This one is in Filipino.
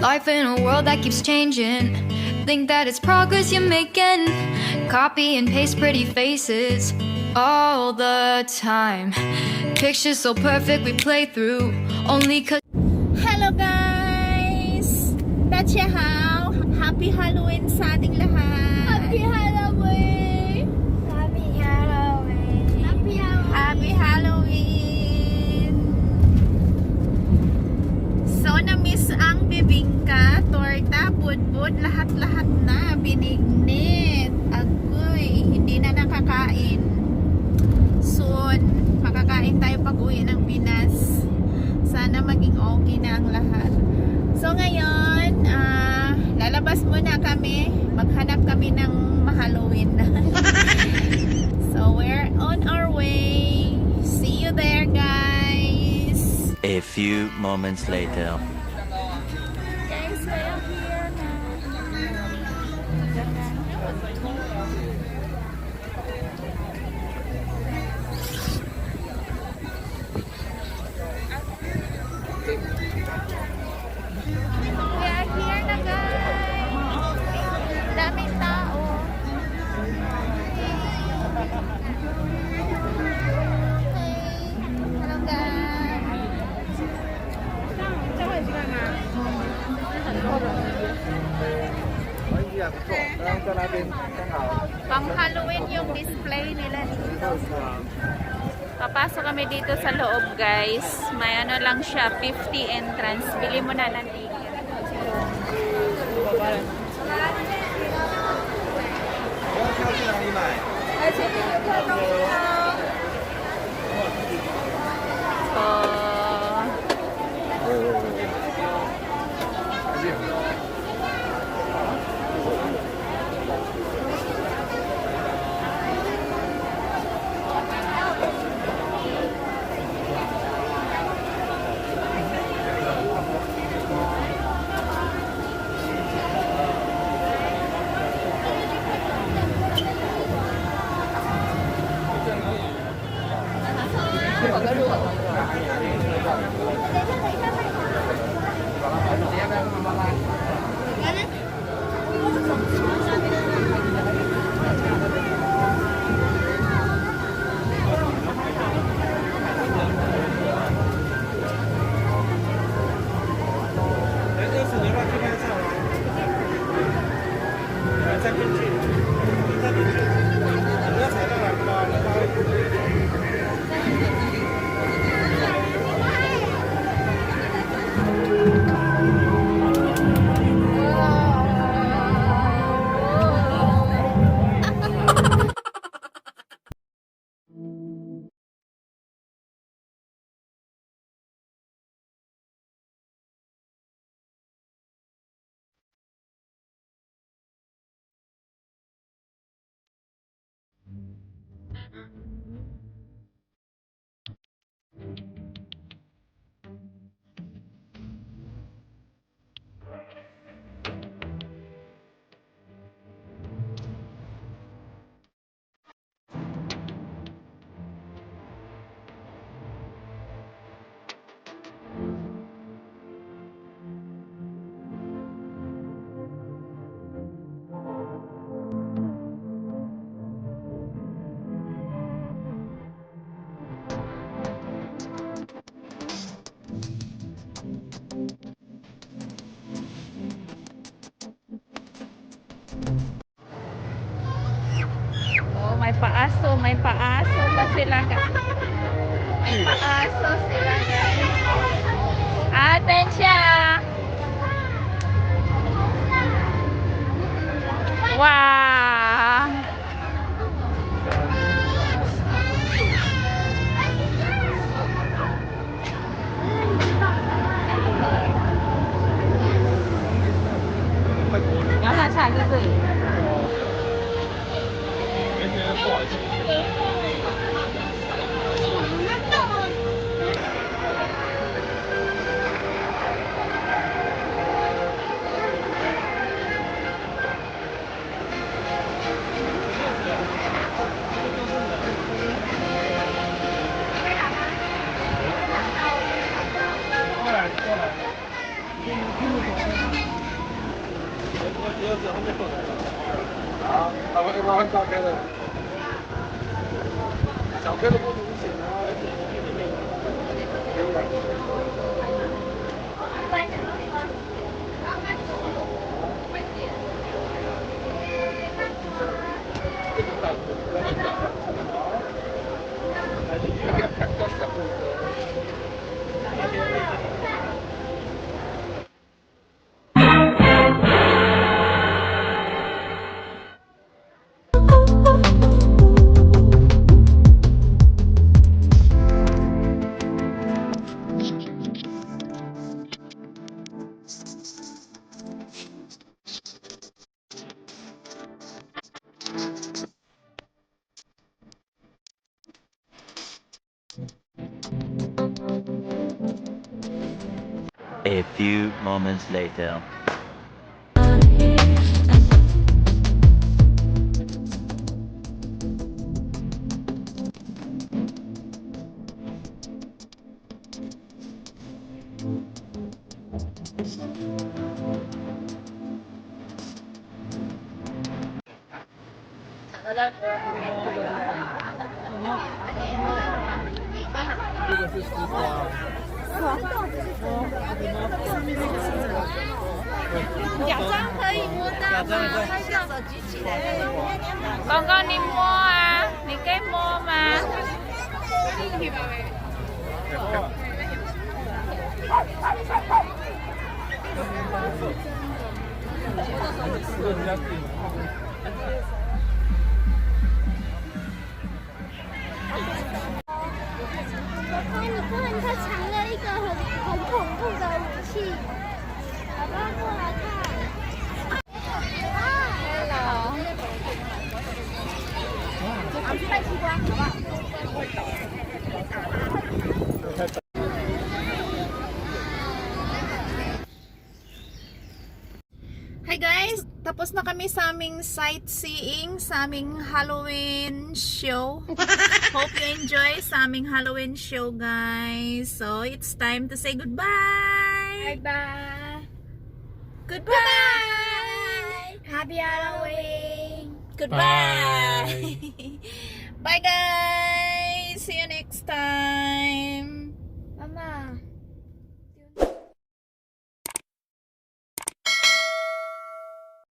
Life in a world that keeps changing. Think that it's progress you're making. Copy and paste pretty faces all the time. Pictures so perfect we play through only 'cause. Hello guys! Tatya how? Happy Halloween sa ating lahat! Happy Halloween! Happy Halloween! Happy Halloween! Happy Halloween! So, na-miss ang bibingka, torta, budbud, lahat-lahat na. Binignit. Agoy, hindi na nakakain. Soon, makakain tayo pag uwi ng Pinas. Sana maging okay na ang lahat. So, ngayon, lalabas muna kami. Maghanap kami ng Halloween. So, we're on our way. See you there, guys. A few moments later. Guys, we're here na. We are here na, guys. Daming tao. Hello, guys. Pang Halloween yung display nila dito. Papasok kami dito sa loob, guys. May ano lang siya, 50 entrance. Bili mo na ng ticket. Oh, may paaso pa sila, guys. May paaso sila, guys. Atensya! Wow! Yang nak cari ke? 我很大杯的，小杯的不明显啊。A few moments later. Con đi mua à? Đi cái mua mà.他藏了一个很恐怖的武器，爸爸过来看。Hi guys! Tapos na kami sa aming sightseeing, sa aming Halloween show. Hope you enjoy sa aming Halloween show, guys. So, it's time to say goodbye! Bye. Goodbye! Happy Halloween. Goodbye! 拜。 Bye, guys! See you next time!